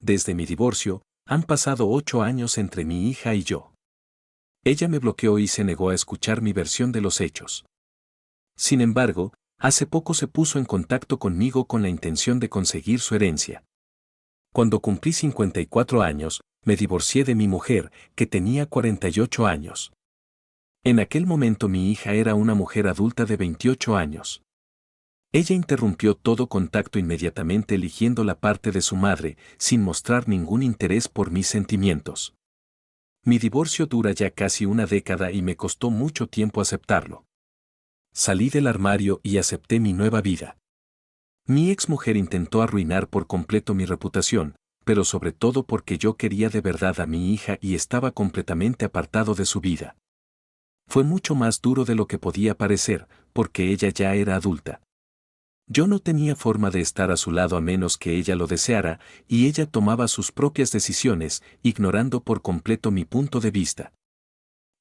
desde mi divorcio, han pasado 8 años entre mi hija y yo. Ella me bloqueó y se negó a escuchar mi versión de los hechos. Sin embargo, hace poco se puso en contacto conmigo con la intención de conseguir su herencia. Cuando cumplí 54 años, me divorcié de mi mujer, que tenía 48 años. En aquel momento mi hija era una mujer adulta de 28 años. Ella interrumpió todo contacto inmediatamente eligiendo la parte de su madre, sin mostrar ningún interés por mis sentimientos. Mi divorcio dura ya casi una década y me costó mucho tiempo aceptarlo. Salí del armario y acepté mi nueva vida. Mi exmujer intentó arruinar por completo mi reputación, pero sobre todo porque yo quería de verdad a mi hija y estaba completamente apartado de su vida. Fue mucho más duro de lo que podía parecer, porque ella ya era adulta. Yo no tenía forma de estar a su lado a menos que ella lo deseara, y ella tomaba sus propias decisiones, ignorando por completo mi punto de vista.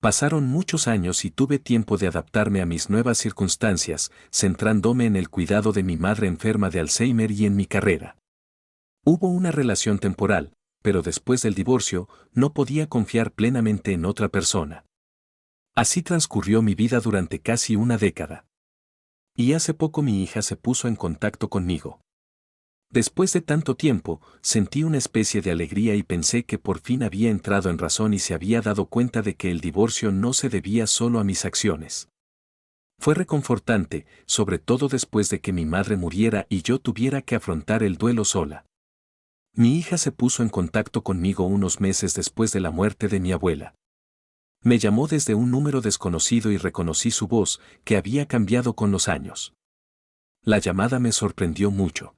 Pasaron muchos años y tuve tiempo de adaptarme a mis nuevas circunstancias, centrándome en el cuidado de mi madre enferma de Alzheimer y en mi carrera. Hubo una relación temporal, pero después del divorcio, no podía confiar plenamente en otra persona. Así transcurrió mi vida durante casi una década. Y hace poco mi hija se puso en contacto conmigo. Después de tanto tiempo, sentí una especie de alegría y pensé que por fin había entrado en razón y se había dado cuenta de que el divorcio no se debía solo a mis acciones. Fue reconfortante, sobre todo después de que mi madre muriera y yo tuviera que afrontar el duelo sola. Mi hija se puso en contacto conmigo unos meses después de la muerte de mi abuela. Me llamó desde un número desconocido y reconocí su voz, que había cambiado con los años. La llamada me sorprendió mucho.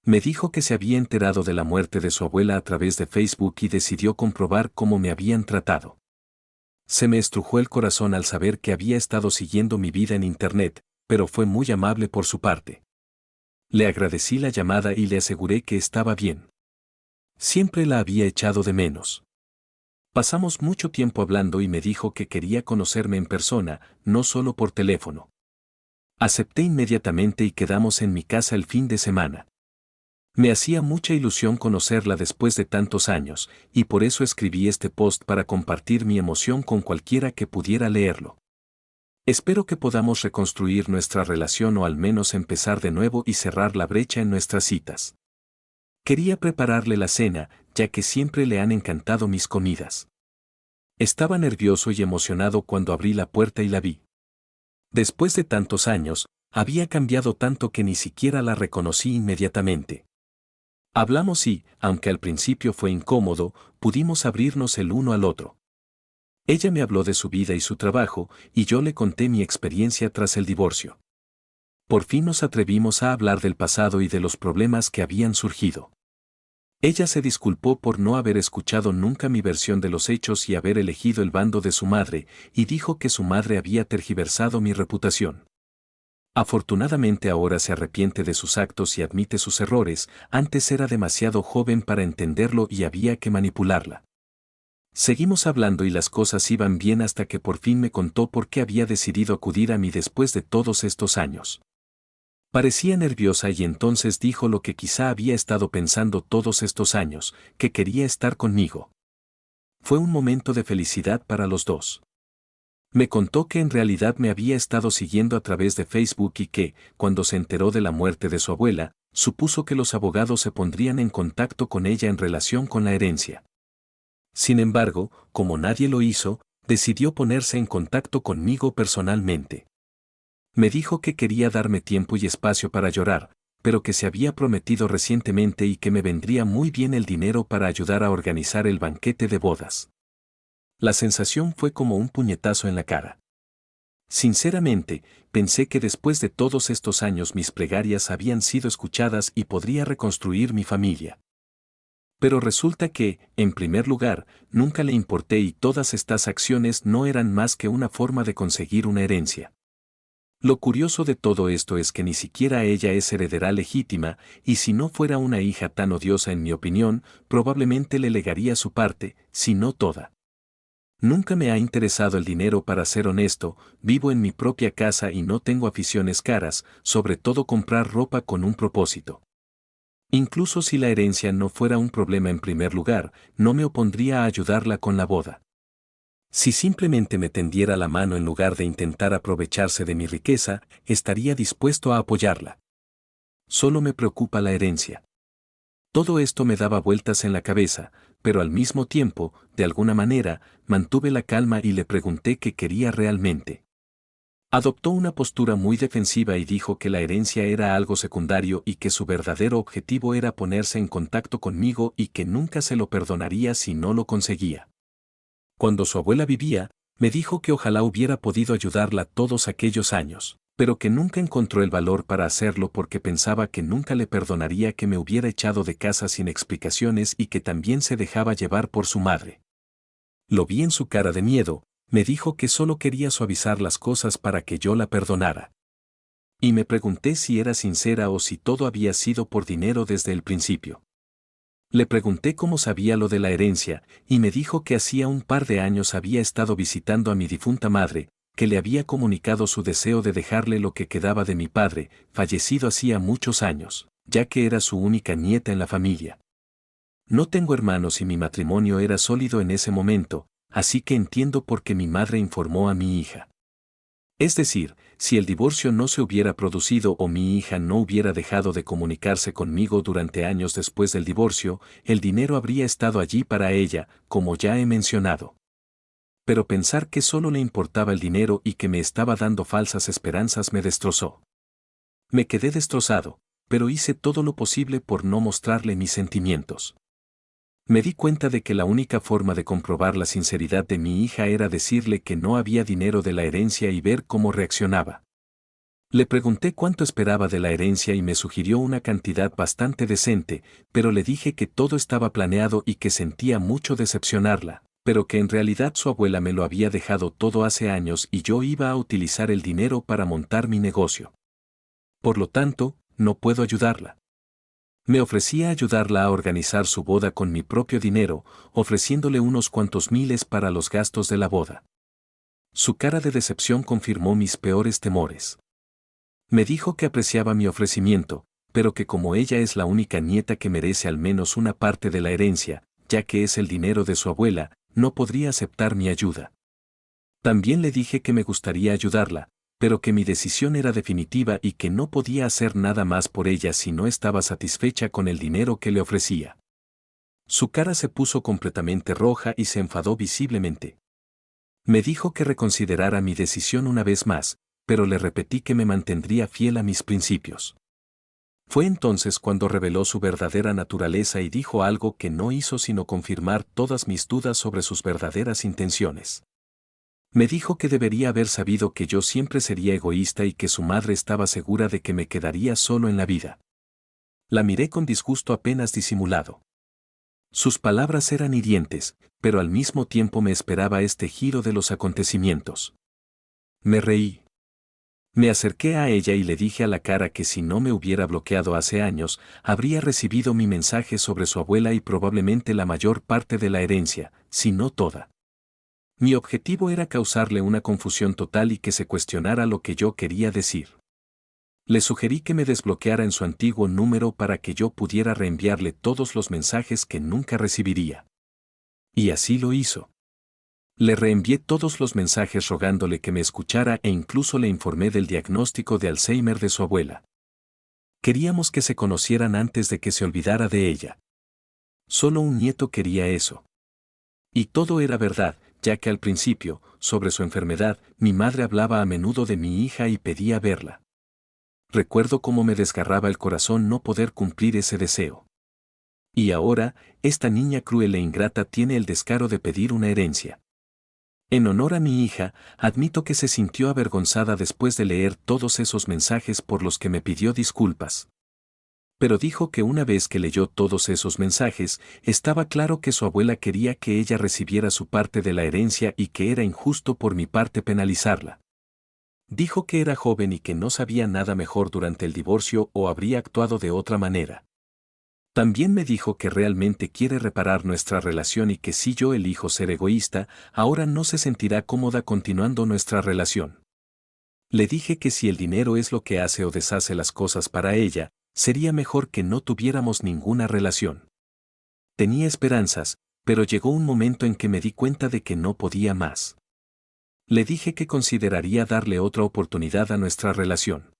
Me dijo que se había enterado de la muerte de su abuela a través de Facebook y decidió comprobar cómo me habían tratado. Se me estrujó el corazón al saber que había estado siguiendo mi vida en Internet, pero fue muy amable por su parte. Le agradecí la llamada y le aseguré que estaba bien. Siempre la había echado de menos. Pasamos mucho tiempo hablando y me dijo que quería conocerme en persona, no solo por teléfono. Acepté inmediatamente y quedamos en mi casa el fin de semana. Me hacía mucha ilusión conocerla después de tantos años, y por eso escribí este post para compartir mi emoción con cualquiera que pudiera leerlo. Espero que podamos reconstruir nuestra relación o al menos empezar de nuevo y cerrar la brecha en nuestras citas. Quería prepararle la cena, ya que siempre le han encantado mis comidas. Estaba nervioso y emocionado cuando abrí la puerta y la vi. Después de tantos años, había cambiado tanto que ni siquiera la reconocí inmediatamente. Hablamos y, aunque al principio fue incómodo, pudimos abrirnos el uno al otro. Ella me habló de su vida y su trabajo, y yo le conté mi experiencia tras el divorcio. Por fin nos atrevimos a hablar del pasado y de los problemas que habían surgido. Ella se disculpó por no haber escuchado nunca mi versión de los hechos y haber elegido el bando de su madre, y dijo que su madre había tergiversado mi reputación. Afortunadamente ahora se arrepiente de sus actos y admite sus errores, antes era demasiado joven para entenderlo y había que manipularla. Seguimos hablando y las cosas iban bien hasta que por fin me contó por qué había decidido acudir a mí después de todos estos años. Parecía nerviosa y entonces dijo lo que quizá había estado pensando todos estos años, que quería estar conmigo. Fue un momento de felicidad para los dos. Me contó que en realidad me había estado siguiendo a través de Facebook y que, cuando se enteró de la muerte de su abuela, supuso que los abogados se pondrían en contacto con ella en relación con la herencia. Sin embargo, como nadie lo hizo, decidió ponerse en contacto conmigo personalmente. Me dijo que quería darme tiempo y espacio para llorar, pero que se había prometido recientemente y que me vendría muy bien el dinero para ayudar a organizar el banquete de bodas. La sensación fue como un puñetazo en la cara. Sinceramente, pensé que después de todos estos años mis plegarias habían sido escuchadas y podría reconstruir mi familia. Pero resulta que, en primer lugar, nunca le importé y todas estas acciones no eran más que una forma de conseguir una herencia. Lo curioso de todo esto es que ni siquiera ella es heredera legítima, y si no fuera una hija tan odiosa en mi opinión, probablemente le legaría su parte, si no toda. Nunca me ha interesado el dinero para ser honesto, vivo en mi propia casa y no tengo aficiones caras, sobre todo comprar ropa con un propósito. Incluso si la herencia no fuera un problema en primer lugar, no me opondría a ayudarla con la boda. Si simplemente me tendiera la mano en lugar de intentar aprovecharse de mi riqueza, estaría dispuesto a apoyarla. Solo me preocupa la herencia. Todo esto me daba vueltas en la cabeza, pero al mismo tiempo, de alguna manera, mantuve la calma y le pregunté qué quería realmente. Adoptó una postura muy defensiva y dijo que la herencia era algo secundario y que su verdadero objetivo era ponerse en contacto conmigo y que nunca se lo perdonaría si no lo conseguía. Cuando su abuela vivía, me dijo que ojalá hubiera podido ayudarla todos aquellos años, pero que nunca encontró el valor para hacerlo porque pensaba que nunca le perdonaría que me hubiera echado de casa sin explicaciones y que también se dejaba llevar por su madre. Lo vi en su cara de miedo, me dijo que solo quería suavizar las cosas para que yo la perdonara. Y me pregunté si era sincera o si todo había sido por dinero desde el principio. Le pregunté cómo sabía lo de la herencia, y me dijo que hacía un par de años había estado visitando a mi difunta madre, que le había comunicado su deseo de dejarle lo que quedaba de mi padre, fallecido hacía muchos años, ya que era su única nieta en la familia. No tengo hermanos y mi matrimonio era sólido en ese momento, así que entiendo por qué mi madre informó a mi hija. Es decir, si el divorcio no se hubiera producido o mi hija no hubiera dejado de comunicarse conmigo durante años después del divorcio, el dinero habría estado allí para ella, como ya he mencionado. Pero pensar que solo le importaba el dinero y que me estaba dando falsas esperanzas me destrozó. Me quedé destrozado, pero hice todo lo posible por no mostrarle mis sentimientos. Me di cuenta de que la única forma de comprobar la sinceridad de mi hija era decirle que no había dinero de la herencia y ver cómo reaccionaba. Le pregunté cuánto esperaba de la herencia y me sugirió una cantidad bastante decente, pero le dije que todo estaba planeado y que sentía mucho decepcionarla, pero que en realidad su abuela me lo había dejado todo hace años y yo iba a utilizar el dinero para montar mi negocio. Por lo tanto, no puedo ayudarla. Me ofrecía ayudarla a organizar su boda con mi propio dinero, ofreciéndole unos cuantos miles para los gastos de la boda. Su cara de decepción confirmó mis peores temores. Me dijo que apreciaba mi ofrecimiento, pero que como ella es la única nieta que merece al menos una parte de la herencia, ya que es el dinero de su abuela, no podría aceptar mi ayuda. También le dije que me gustaría ayudarla, pero que mi decisión era definitiva y que no podía hacer nada más por ella si no estaba satisfecha con el dinero que le ofrecía. Su cara se puso completamente roja y se enfadó visiblemente. Me dijo que reconsiderara mi decisión una vez más, pero le repetí que me mantendría fiel a mis principios. Fue entonces cuando reveló su verdadera naturaleza y dijo algo que no hizo sino confirmar todas mis dudas sobre sus verdaderas intenciones. Me dijo que debería haber sabido que yo siempre sería egoísta y que su madre estaba segura de que me quedaría solo en la vida. La miré con disgusto apenas disimulado. Sus palabras eran hirientes, pero al mismo tiempo me esperaba este giro de los acontecimientos. Me reí. Me acerqué a ella y le dije a la cara que si no me hubiera bloqueado hace años, habría recibido mi mensaje sobre su abuela y probablemente la mayor parte de la herencia, si no toda. Mi objetivo era causarle una confusión total y que se cuestionara lo que yo quería decir. Le sugerí que me desbloqueara en su antiguo número para que yo pudiera reenviarle todos los mensajes que nunca recibiría. Y así lo hizo. Le reenvié todos los mensajes rogándole que me escuchara e incluso le informé del diagnóstico de Alzheimer de su abuela. Queríamos que se conocieran antes de que se olvidara de ella. Solo un nieto quería eso. Y todo era verdad, ya que al principio, sobre su enfermedad, mi madre hablaba a menudo de mi hija y pedía verla. Recuerdo cómo me desgarraba el corazón no poder cumplir ese deseo. Y ahora, esta niña cruel e ingrata tiene el descaro de pedir una herencia. En honor a mi hija, admito que se sintió avergonzada después de leer todos esos mensajes por los que me pidió disculpas. Pero dijo que una vez que leyó todos esos mensajes, estaba claro que su abuela quería que ella recibiera su parte de la herencia y que era injusto por mi parte penalizarla. Dijo que era joven y que no sabía nada mejor durante el divorcio o habría actuado de otra manera. También me dijo que realmente quiere reparar nuestra relación y que si yo elijo ser egoísta, ahora no se sentirá cómoda continuando nuestra relación. Le dije que si el dinero es lo que hace o deshace las cosas para ella, Sería mejor que no tuviéramos ninguna relación. Tenía esperanzas, pero llegó un momento en que me di cuenta de que no podía más. Le dije que consideraría darle otra oportunidad a nuestra relación.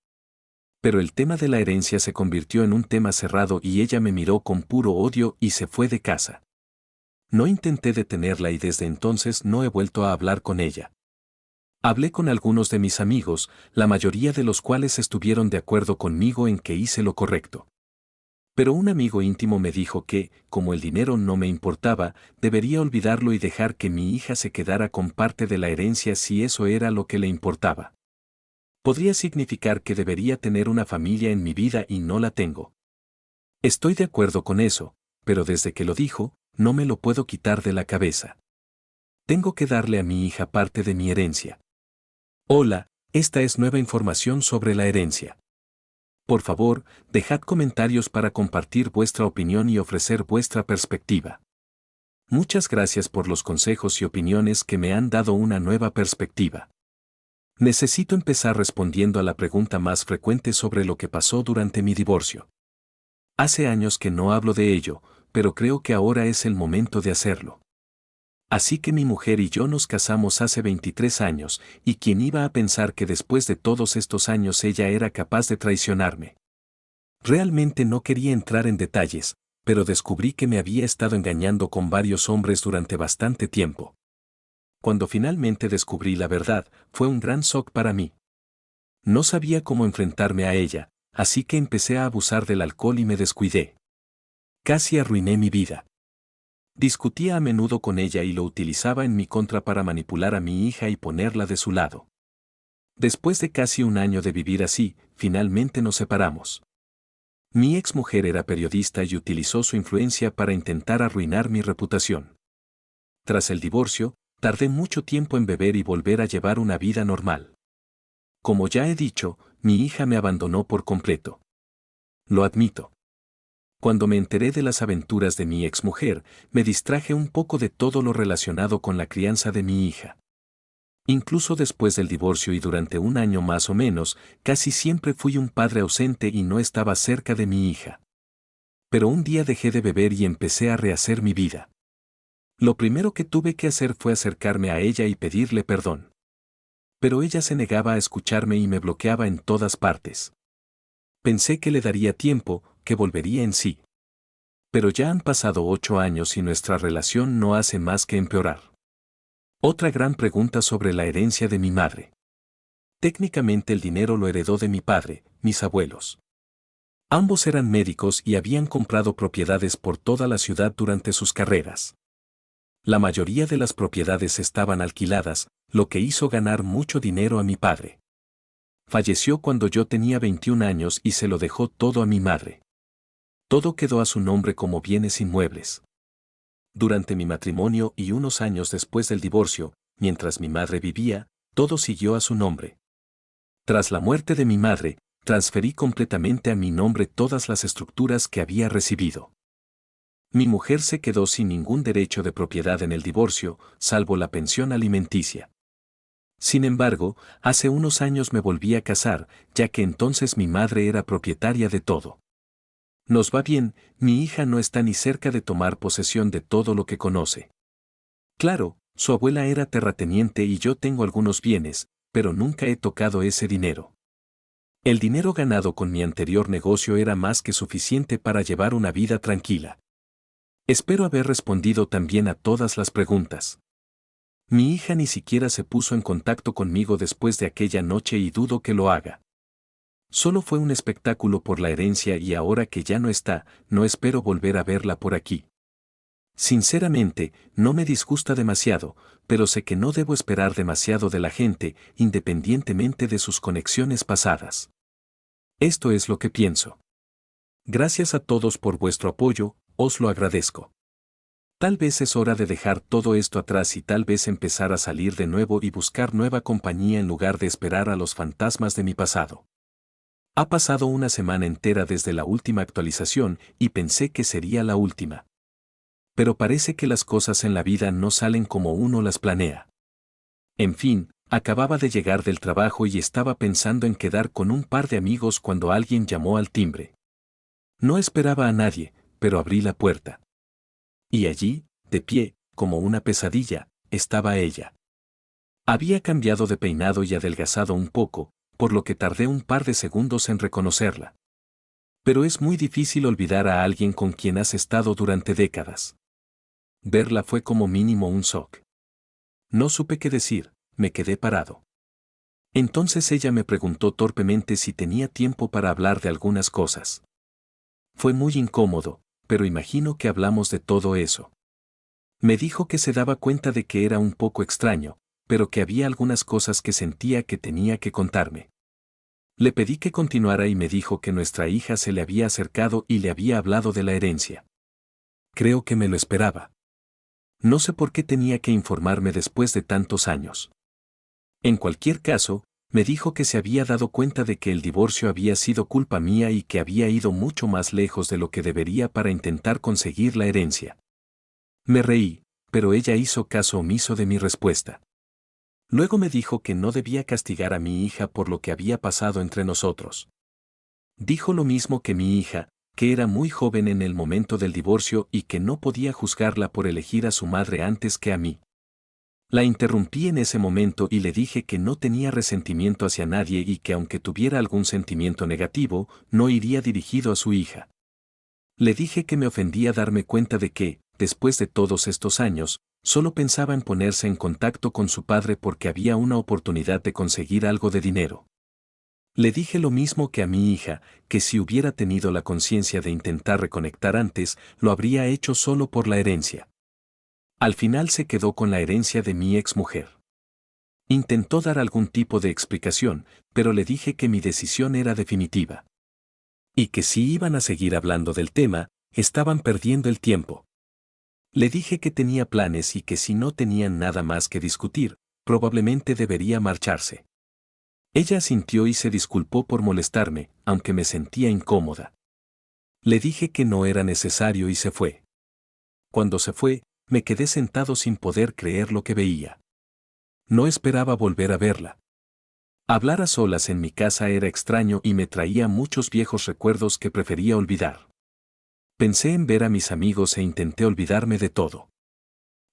Pero el tema de la herencia se convirtió en un tema cerrado y ella me miró con puro odio y se fue de casa. No intenté detenerla y desde entonces no he vuelto a hablar con ella. Hablé con algunos de mis amigos, la mayoría de los cuales estuvieron de acuerdo conmigo en que hice lo correcto. Pero un amigo íntimo me dijo que, como el dinero no me importaba, debería olvidarlo y dejar que mi hija se quedara con parte de la herencia si eso era lo que le importaba. Podría significar que debería tener una familia en mi vida y no la tengo. Estoy de acuerdo con eso, pero desde que lo dijo, no me lo puedo quitar de la cabeza. Tengo que darle a mi hija parte de mi herencia. Hola, esta es nueva información sobre la herencia. Por favor, dejad comentarios para compartir vuestra opinión y ofrecer vuestra perspectiva. Muchas gracias por los consejos y opiniones que me han dado una nueva perspectiva. Necesito empezar respondiendo a la pregunta más frecuente sobre lo que pasó durante mi divorcio. Hace años que no hablo de ello, pero creo que ahora es el momento de hacerlo. Así que mi mujer y yo nos casamos hace 23 años, y quién iba a pensar que después de todos estos años ella era capaz de traicionarme. Realmente no quería entrar en detalles, pero descubrí que me había estado engañando con varios hombres durante bastante tiempo. Cuando finalmente descubrí la verdad, fue un gran shock para mí. No sabía cómo enfrentarme a ella, así que empecé a abusar del alcohol y me descuidé. Casi arruiné mi vida. Discutía a menudo con ella y lo utilizaba en mi contra para manipular a mi hija y ponerla de su lado. Después de casi un año de vivir así, finalmente nos separamos. Mi exmujer era periodista y utilizó su influencia para intentar arruinar mi reputación. Tras el divorcio, tardé mucho tiempo en beber y volver a llevar una vida normal. Como ya he dicho, mi hija me abandonó por completo. Lo admito. Cuando me enteré de las aventuras de mi exmujer, me distraje un poco de todo lo relacionado con la crianza de mi hija. Incluso después del divorcio y durante un año más o menos, casi siempre fui un padre ausente y no estaba cerca de mi hija. Pero un día dejé de beber y empecé a rehacer mi vida. Lo primero que tuve que hacer fue acercarme a ella y pedirle perdón. Pero ella se negaba a escucharme y me bloqueaba en todas partes. Pensé que le daría tiempo, que volvería en sí. Pero ya han pasado 8 años y nuestra relación no hace más que empeorar. Otra gran pregunta sobre la herencia de mi madre. Técnicamente el dinero lo heredó de mi padre, mis abuelos. Ambos eran médicos y habían comprado propiedades por toda la ciudad durante sus carreras. La mayoría de las propiedades estaban alquiladas, lo que hizo ganar mucho dinero a mi padre. Falleció cuando yo tenía 21 años y se lo dejó todo a mi madre. Todo quedó a su nombre como bienes inmuebles. Durante mi matrimonio y unos años después del divorcio, mientras mi madre vivía, todo siguió a su nombre. Tras la muerte de mi madre, transferí completamente a mi nombre todas las estructuras que había recibido. Mi mujer se quedó sin ningún derecho de propiedad en el divorcio, salvo la pensión alimenticia. Sin embargo, hace unos años me volví a casar, ya que entonces mi madre era propietaria de todo. Nos va bien, mi hija no está ni cerca de tomar posesión de todo lo que conoce. Claro, su abuela era terrateniente y yo tengo algunos bienes, pero nunca he tocado ese dinero. El dinero ganado con mi anterior negocio era más que suficiente para llevar una vida tranquila. Espero haber respondido también a todas las preguntas. Mi hija ni siquiera se puso en contacto conmigo después de aquella noche y dudo que lo haga. Solo fue un espectáculo por la herencia y ahora que ya no está, no espero volver a verla por aquí. Sinceramente, no me disgusta demasiado, pero sé que no debo esperar demasiado de la gente, independientemente de sus conexiones pasadas. Esto es lo que pienso. Gracias a todos por vuestro apoyo, os lo agradezco. Tal vez es hora de dejar todo esto atrás y tal vez empezar a salir de nuevo y buscar nueva compañía en lugar de esperar a los fantasmas de mi pasado. Ha pasado una semana entera desde la última actualización y pensé que sería la última. Pero parece que las cosas en la vida no salen como uno las planea. En fin, acababa de llegar del trabajo y estaba pensando en quedar con un par de amigos cuando alguien llamó al timbre. No esperaba a nadie, pero abrí la puerta. Y allí, de pie, como una pesadilla, estaba ella. Había cambiado de peinado y adelgazado un poco, por lo que tardé un par de segundos en reconocerla. Pero es muy difícil olvidar a alguien con quien has estado durante décadas. Verla fue como mínimo un shock. No supe qué decir, me quedé parado. Entonces ella me preguntó torpemente si tenía tiempo para hablar de algunas cosas. Fue muy incómodo, pero imagino que hablamos de todo eso. Me dijo que se daba cuenta de que era un poco extraño, pero que había algunas cosas que sentía que tenía que contarme. Le pedí que continuara y me dijo que nuestra hija se le había acercado y le había hablado de la herencia. Creo que me lo esperaba. No sé por qué tenía que informarme después de tantos años. En cualquier caso, me dijo que se había dado cuenta de que el divorcio había sido culpa mía y que había ido mucho más lejos de lo que debería para intentar conseguir la herencia. Me reí, pero ella hizo caso omiso de mi respuesta. Luego me dijo que no debía castigar a mi hija por lo que había pasado entre nosotros. Dijo lo mismo que mi hija, que era muy joven en el momento del divorcio y que no podía juzgarla por elegir a su madre antes que a mí. La interrumpí en ese momento y le dije que no tenía resentimiento hacia nadie y que aunque tuviera algún sentimiento negativo, no iría dirigido a su hija. Le dije que me ofendía darme cuenta de que, después de todos estos años, solo pensaba en ponerse en contacto con su padre porque había una oportunidad de conseguir algo de dinero. Le dije lo mismo que a mi hija, que si hubiera tenido la conciencia de intentar reconectar antes, lo habría hecho solo por la herencia. Al final se quedó con la herencia de mi exmujer. Intentó dar algún tipo de explicación, pero le dije que mi decisión era definitiva. Y que si iban a seguir hablando del tema, estaban perdiendo el tiempo. Le dije que tenía planes y que si no tenían nada más que discutir, probablemente debería marcharse. Ella asintió y se disculpó por molestarme, aunque me sentía incómoda. Le dije que no era necesario y se fue. Cuando se fue, me quedé sentado sin poder creer lo que veía. No esperaba volver a verla. Hablar a solas en mi casa era extraño y me traía muchos viejos recuerdos que prefería olvidar. Pensé en ver a mis amigos e intenté olvidarme de todo.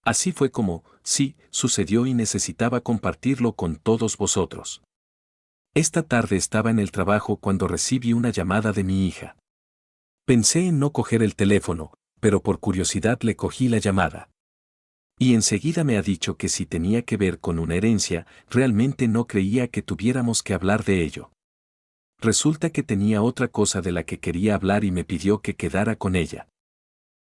Así fue como, sí, sucedió y necesitaba compartirlo con todos vosotros. Esta tarde estaba en el trabajo cuando recibí una llamada de mi hija. Pensé en no coger el teléfono, pero por curiosidad le cogí la llamada. Y enseguida me ha dicho que si tenía que ver con una herencia, realmente no creía que tuviéramos que hablar de ello. Resulta que tenía otra cosa de la que quería hablar y me pidió que quedara con ella.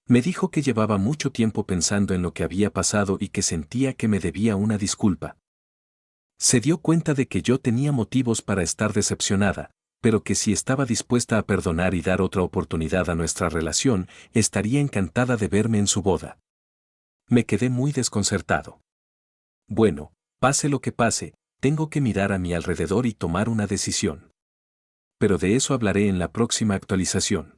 Me dijo que llevaba mucho tiempo pensando en lo que había pasado y que sentía que me debía una disculpa. Se dio cuenta de que yo tenía motivos para estar decepcionada, pero que si estaba dispuesta a perdonar y dar otra oportunidad a nuestra relación, estaría encantada de verme en su boda. Me quedé muy desconcertado. Bueno, pase lo que pase, tengo que mirar a mi alrededor y tomar una decisión. Pero de eso hablaré en la próxima actualización.